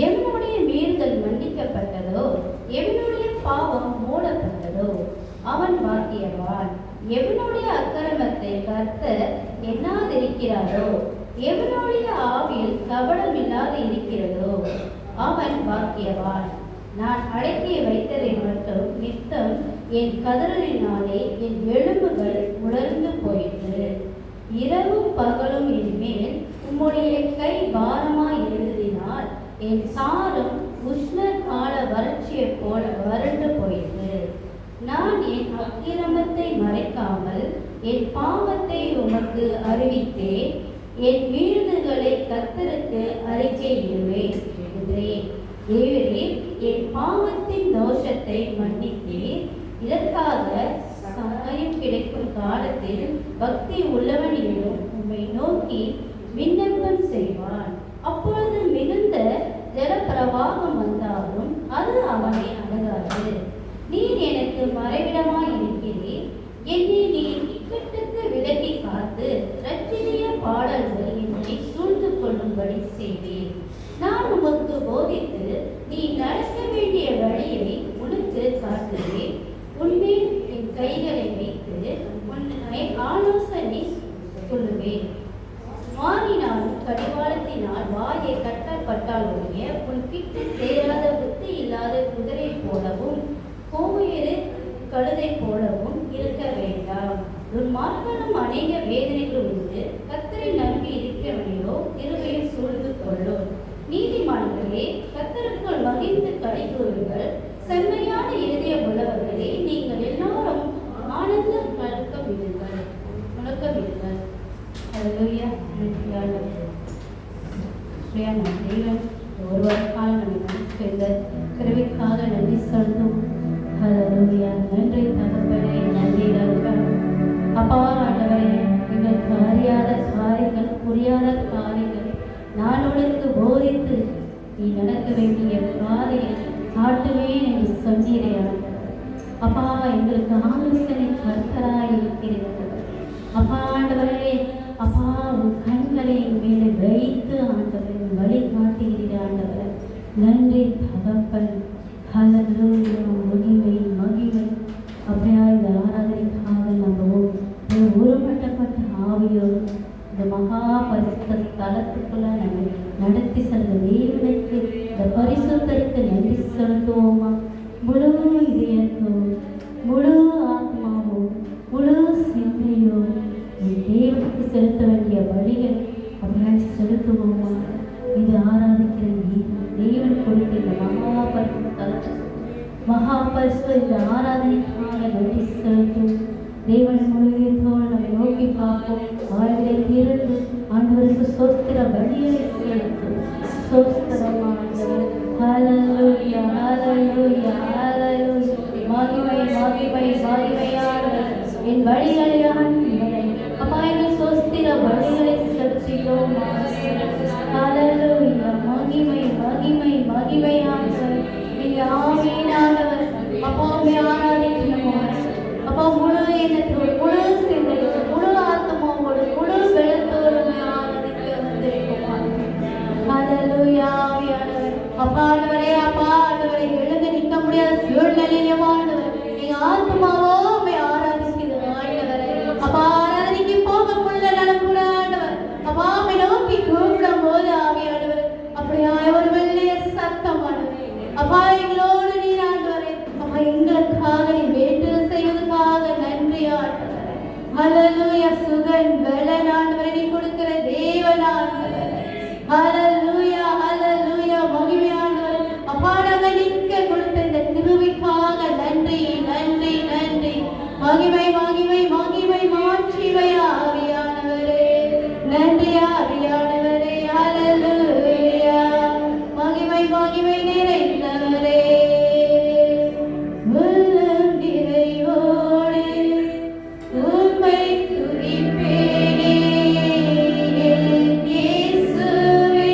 எவனுடைய மீறுதல் மன்னிக்கப்பட்டதோ, எவனுடைய பாவம் மூடப்பட்டதோ அவன் பாக்கியவான். எவனுடைய அக்கிரமத்தை கர்த்தர் எண்ணாதிருக்கிறாரோ, எவனுடைய ஆவியில் கபடம் இல்லாது இருக்கிறதோ அவன் பாக்கியவான். நான் அடக்கி வைத்ததை மட்டும் நித்தம் என் கதறலினாலே என் எலும்புகள் உலர்ந்து போயிற்று. இரவும் பகலும் என் மேல் உம்முடைய கை பாரமாய் எழுதினால் என் சாரும் உஷ்ண கால வறட்சியைப் போல வறண்டு போயிற்று. நான் என் அக்கிரமத்தை மறைக்காமல் என் பாவத்தை உமக்கு அறிவித்தேன். என் மீறுதல்களை கர்த்தருக்கு அறிக்கையிடுவேன். தேவரே, என் பாவத்தின் தோஷத்தை மன்னித்தேன். இதற்காக சகாயம் கிடைக்கும் காலத்தில் பக்தி உள்ளவன் எனும் உம்மை நோக்கி விண்ணப்பம் செய்வான். அப்பொழுது மிகுந்த ஜலப்பிரவாகம் வந்தாலும் அது அவனை அணுகாது. நீர் எனக்கு மறைவிடமாய் இருக்கிறீர். என்னை நீ இக்கட்டுக்கு விலக்கி காத்து இரட்சணிய பாடல்கள் என்னை சூழ்ந்து கொள்ளும்படி செய்வேன். நான் உமக்கு போதித்து நீ நடக்க வேண்டிய வழியை உனக்கு காட்டுவேன். உன்மேல் என் கைகளை வைத்து உன்னை ஆலோசனை சொல்லுவேன். மாறினாலும் கடிவாளத்தினால் வாயை கட்டப்பட்டால் ஒழிய உன் கிட்ட சேராத புத்தி இல்லாத குதிரை போலவும் கோவேறு கழுதை போலவும் இருக்க வேண்டாம். உன் மார்களும் அநேக வேதனைகள் உண்டு. கர்த்தரை நம்பி இருக்கிறவனையோ கிருபையில் சூழ்ந்து கொள்ளும். நீதிமான்களே, கர்த்தருக்குள் மகிழ்ந்து களிகூறுங்கள். செம்மையான இதயம் உள்ளவர்களே, நீங்கள் எல்லாரும் ஆனந்த முழக்கமிடுங்கள். ஹல்லேலூயா. தேவன் ஒருவருக்காக நம்ம செய்த கிருபைக்காக நன்றி சொல்லும். ஹல்லேலூயா. நன்றி தகப்பனே, நன்றி ராஜா. அப்பா ஆண்டவரே, எங்களுக்கு அறியாத காரியங்கள், புரியாத காரியங்களை நான் உனக்கு போதித்து நீ நடக்க வேண்டிய பாதையை காட்டுவேன் என்று சொன்னீரே அப்பா. எங்களுக்கு ஆலோசனை கர்த்தராய் இருக்கிறது அப்பா. ஆண்டவரே அப்பா, உன் கண்களை மேலே வைத்து ஆண்டவரை வழி காட்டுகிறீர் ஆண்டவரை. நன்றி தகப்பன். ஹல்லேலூயா. மகிமை மகிமை. அப்படியா இந்த ஆராதனைக்காக நம்ம உருவட்டப்பட்ட ஆவியோடு இந்த மகா பரிசுத்த தலத்துக்குள்ள நம்ம நடத்தி செல்ல தேவனுக்கு இந்த பரிசுத்தருக்கு நன்றி செலுத்துவோமா? முழு இதயத்தோடு, முழு ஆத்மாவோடு, முழு சிந்தையோடு தேவனுக்கு செலுத்த வேண்டிய வழிகள் அப்படியா செலுத்துவோமா? இது ஆராதிக்கிற தேவன் கொடுத்த இந்த மகா பரிசுத்த தலத்துக்கு மகா பரிசுத்த இந்த ஆராதனைக்காக நன்றி செலுத்தும். தேவன் முழுவதோடு நம்மை நோக்கி பார்ப்போம். வாழ்விலை திறந்து ஆண்டவருக்கு சோஸ்திர வழியை செலுத்தும். சோஸ்திரமானவர். ஹல்லேலூயா, ஹல்லேலூயா, ஹல்லேலூயா. மகிமை மகிமை மகிமையானவர் என் வழிகளை ஆண்டவரே அப்பா, எங்கள் சோஸ்திர வழிகளை செலுத்தினோம். ஹல்லேலூயா. மகிமை மகிமை மகிமையானவர் நீங்க ஆவியானவர் அப்பா. உம்மை ஆராதிக்கிறோம் அப்பா. முழு எண்ணத்தோடு, முழு சிந்தையோடு, முழு ஆத்மாவோடு, முழு பலத்தோடு ஆராதிக்க வந்திருக்கோம். ஹல்லேலூயா. ஆவியானவர் அப்பா. ஆண்டவரே அப்பா, ஆண்டவரை எழுந்து நிற்க முடியாத சூழ்நிலையிலும் ஆண்டவர் நீங்க ஆத்மாவோ உம்மை ஆராதிக்கிறது ஆண்டவரே அப்பா. ஆராதனைக்கு போக முடியல நலம் கூட ஆண்டவர் அப்பா. உம்மை நோக்கி கூப்பிடும் போது ஆவியானவர் அப்படியா ஒரு வெள்ளைய சத்தமானவர் அப்பா. எங்களோடு நீர் ஆண்டவரே அப்பா, எங்களுக்காக நீ வேண்டுதல் செய்வதற்காக நன்றி ஆண்டவரே. ஹல்லேலூயா. சுகன் பலன் ஆண்டவரே நீ கொடுக்கிற தேவன் ஆண்டவரே. ஹல்லேலூயா, ஹல்லேலூயா. மகிமை ஆண்டவரே அப்பா. நாங்கள் நிற்க கொடுத்த இந்த கிருபைக்காக நன்றி நன்றி நன்றி. மகிமை மகிமை மகிமை மாட்சிமை ஆவியானவரே. நன்றி ஆவியானவரே. ஹல்லேலூயா. மகிமை மகிமை நிறைந்தவரே. உம்மை துதிப்பேனே இயேசுவே.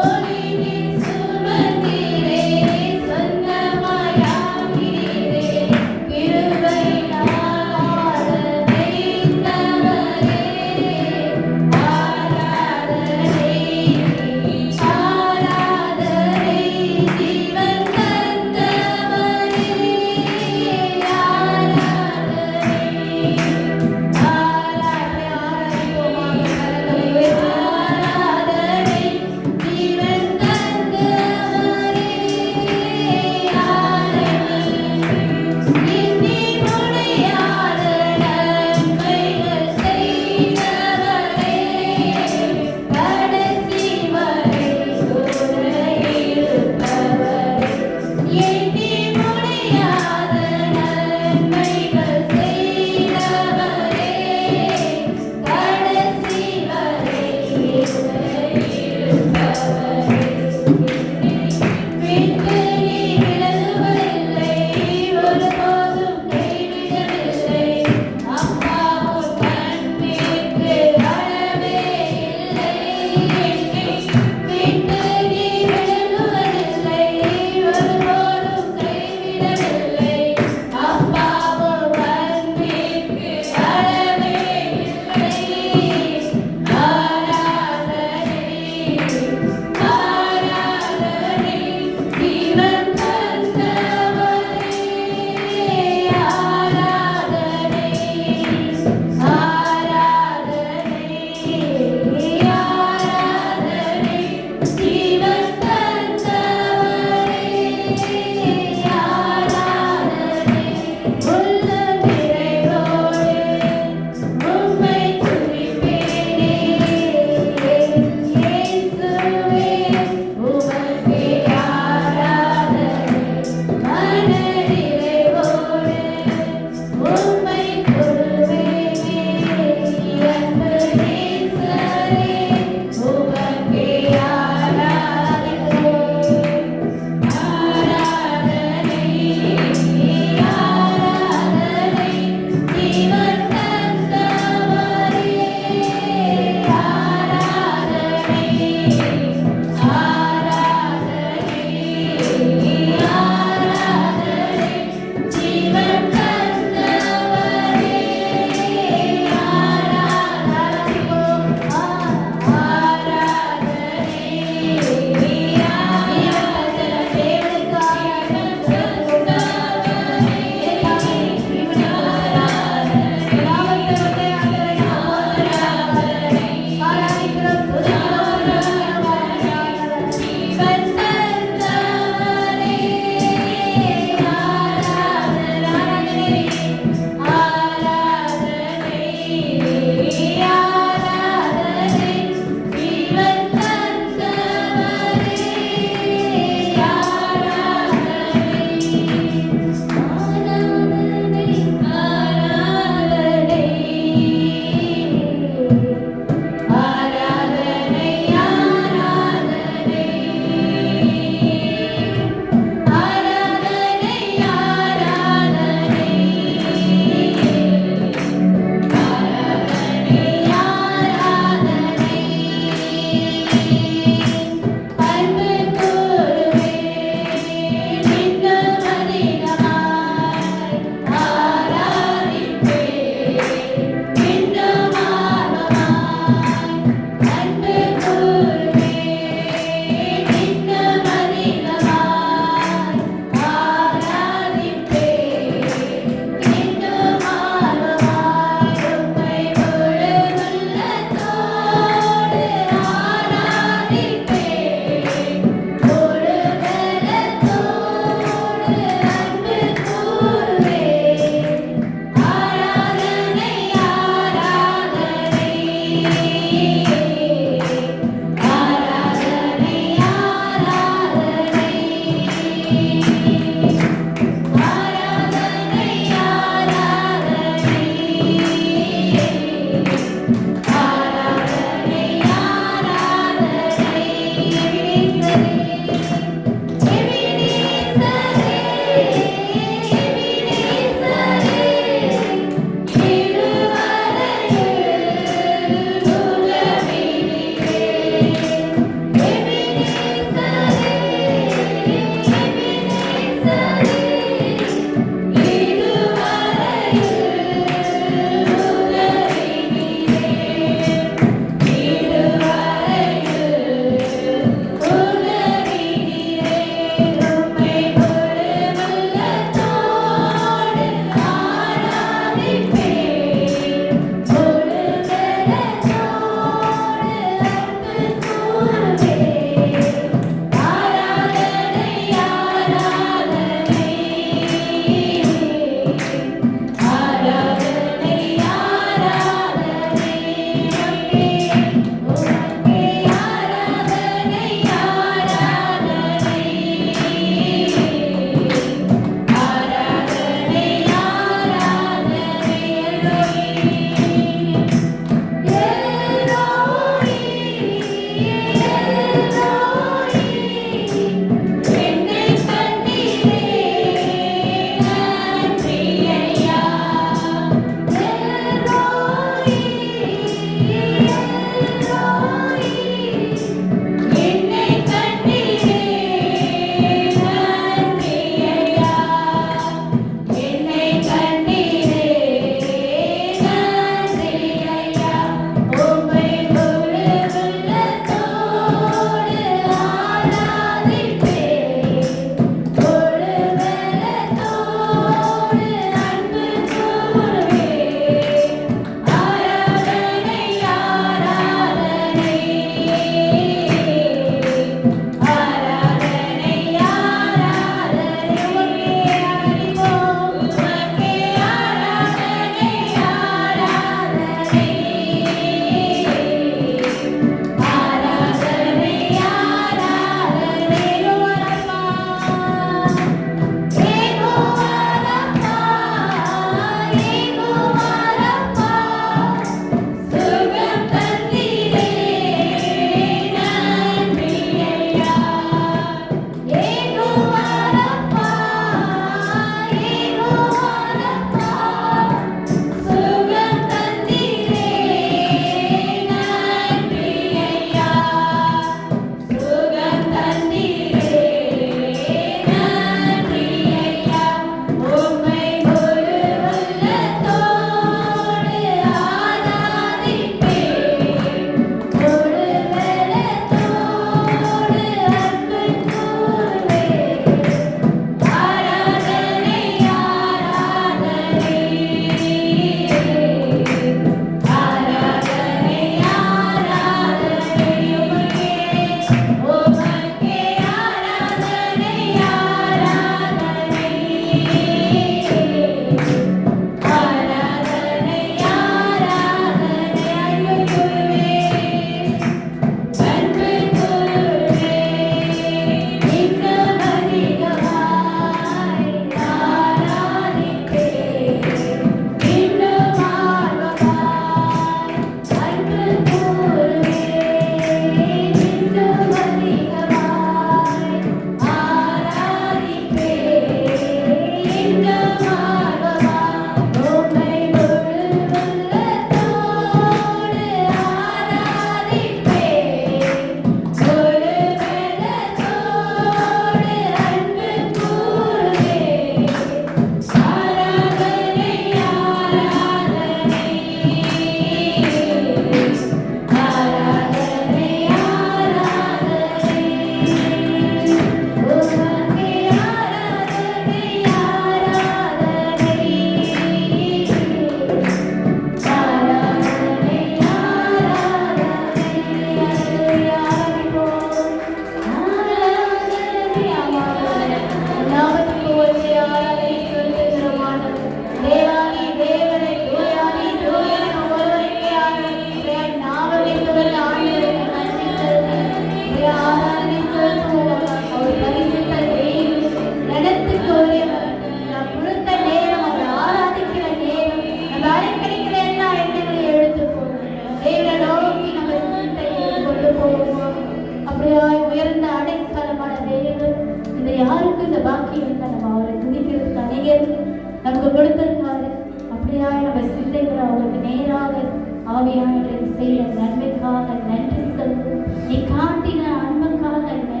ஆவியானவரை செய்த நன்மைக்காக நன்றி சொல்லு. நீ காட்டின அன்புக்காக நன்றி.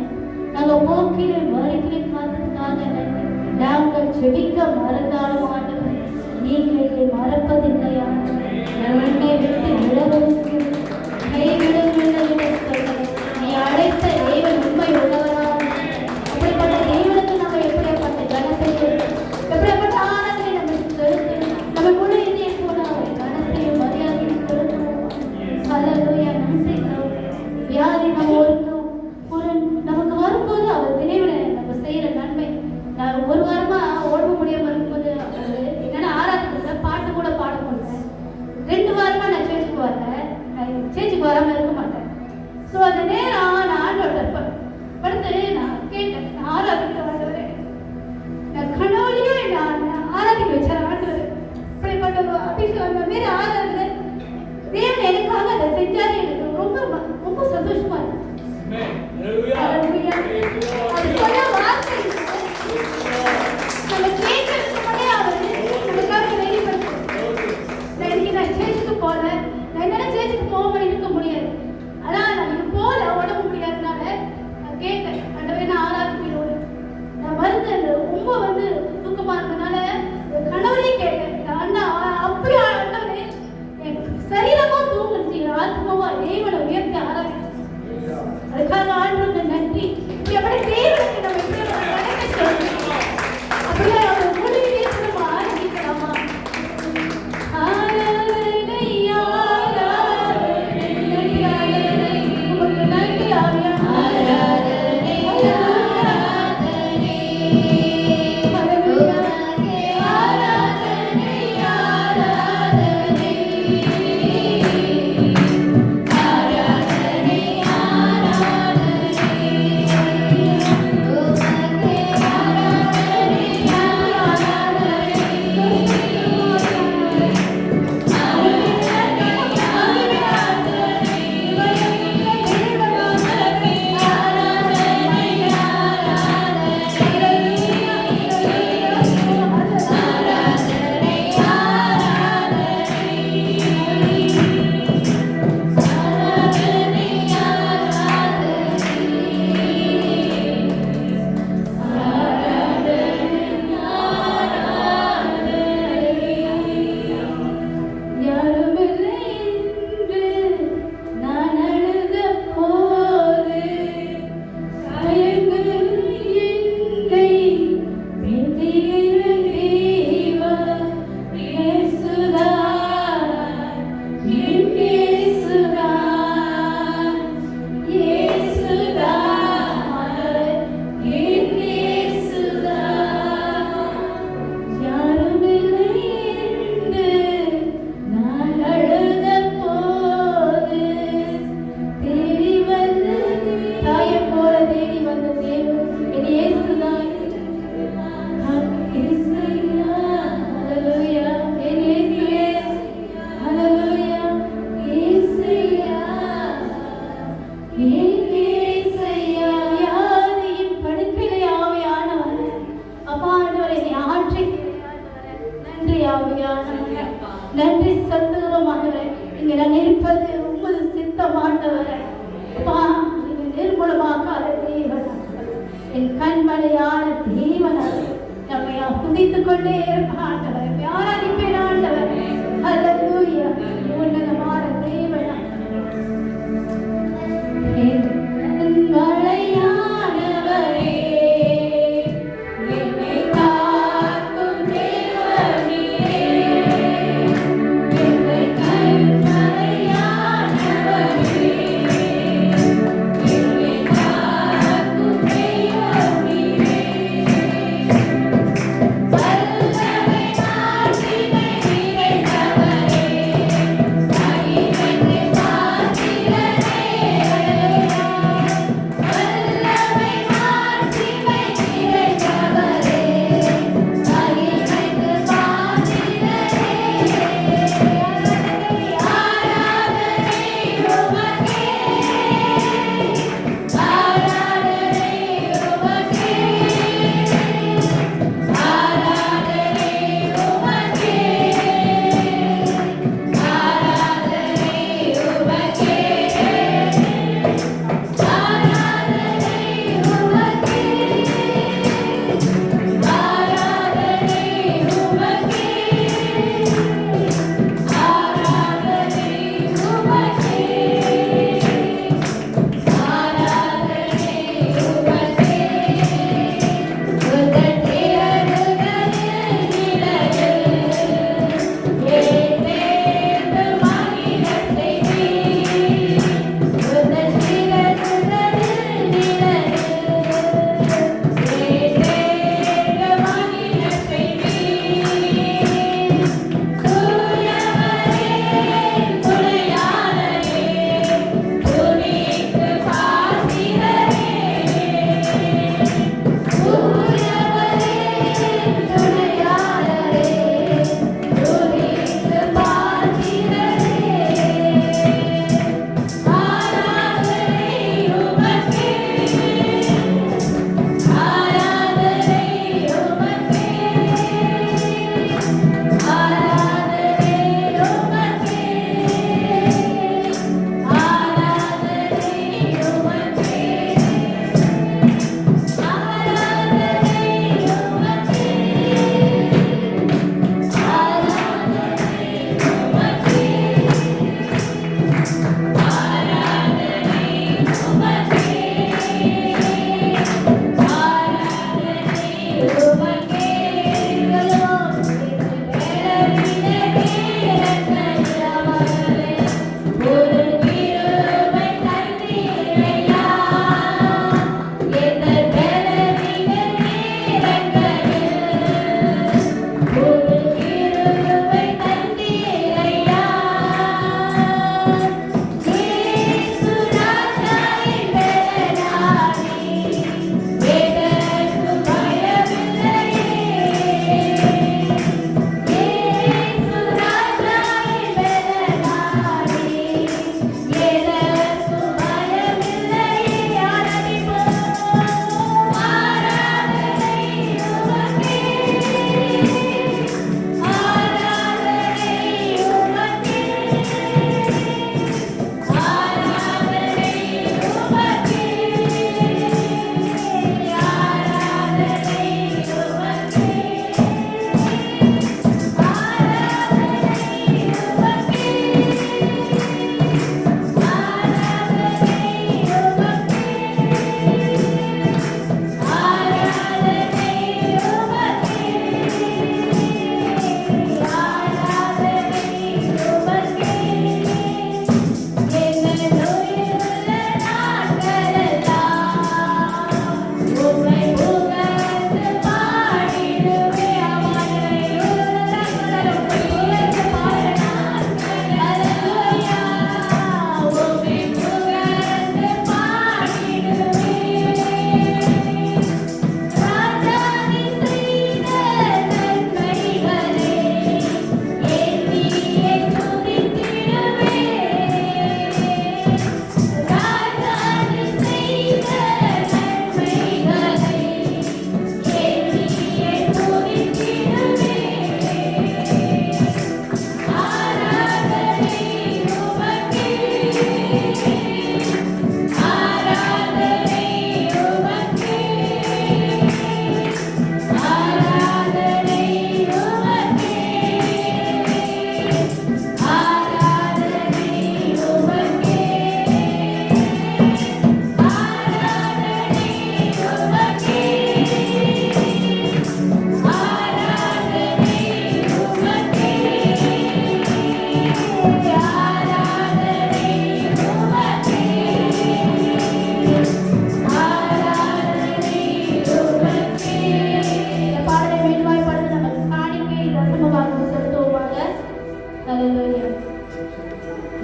நாங்கள் போக்கிற வருகிற காலத்துக்காக நன்றி. நாங்கள் செபிக்க மறந்தாலும் ஆண்டவரே நீங்கள் என்னை மறப்பதில்லை ஆண்டவரே. உன்னை விட்டு விலகுவதற்கு கைவிடவில்லை என்று சொல்கிறேன். நீ அழைத்த தேவன் உண்மை உள்ளவராக. அப்படிப்பட்ட தேவனுக்கு நம்ம எப்படிப்பட்ட கனத்தை எப்படிப்பட்ட ஆனந்தத்தை நமக்கு செலுத்தி நம்ம கூட இதே போல அவரை கனத்தையும் மரியாதையும் செலுத்துவோம். ஹல்லேலூயா. நன்றி. வியாதி நம்ம ஒரு நமக்கு வரும்போது அவர் விரைவில் நம்ம செய்யற நன்மை. நான் ஒரு வாரமா ஓடம்ப முடியாம இருக்கும்போது என்னன்னா ஆராதனை பாட்டு கூட பாட முடியல. 2 வாரமா நான் சேர்ச்சுக்கு வரேன். சேர்ச்சுக்கு வராம இருக்க மாட்டேன். ஸோ அந்த நேரம் நான் ஆண்டோட படுத்து நான் கேட்டேன், நான் ஆராதிக்க ஆண்டவரே, நான் கனவுலையும் நான் ஆராதிக்க வச்சேன் ஆண்டவரே. இப்படிப்பட்ட ஒரு அபிஷேகம் அந்த மாரி ஆராதனை தேவன் எனக்காக அதை செஞ்சாரு. எனக்கு ரொம்ப ரொம்ப சந்தோஷமா இருக்கு. அது சொல்ல வார்த்தை நம்ம கேட்கறதுக்கு முன்னாடி அவர் நமக்காக ரெடி பண்ணுறாரு. இன்னைக்கு நான் சேர்ச்சுக்கு போறேன். நான் என்னால சேர்ச்சுக்கு போகாம இருக்க முடியாது. ஆனால் நான் இது போல உடம்பு முடியாதனால நான் கேட்டேன், ஆண்டவரே நான் ஆராதிக்கிறோம். நான் வந்து அந்த ரொம்ப தூக்கமா இருந்தனால கணவரே கேட்டேன், அண்ணா அப்படி ஆண்டவரே சரீரமா தூங்குச்சு, ஆத்மாவா தேவனை உயர்த்தி ஆராதிச்சு. அதுக்காக ஆண்டவருக்கு நன்றி. எப்படி தேவனுக்கு நம்ம எப்படி வணக்கம் சொல்லணும், அப்படியே அவர் முடிவிலே நம்ம ஆரம்பிக்கலாமா? நன்றி செலுத்துகிறோம் ஆண்டவரே. இங்கே நான் இருப்பது உமது சித்தம் ஆண்டவரே. அப்பா, நீங்க நிர்மூலமாக்காத தேவன், என் கண்மலையான தேவன், நம்மை துதித்துக் கொண்டே இருப்பான் ஆண்டவரே. ஆராதிப்பேன் ஆண்டவரே. ஹல்லேலூயா. உன்னதமான தேவன், என் கண்மலையானவரே, என்னை காக்கும் தேவனே, என்னை கண்மலையானவரே, என்னை காக்கும் தேவனே, வல்லமை ஆட்சிமை நிறைந்தவரே,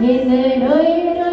இந்த நோயரோ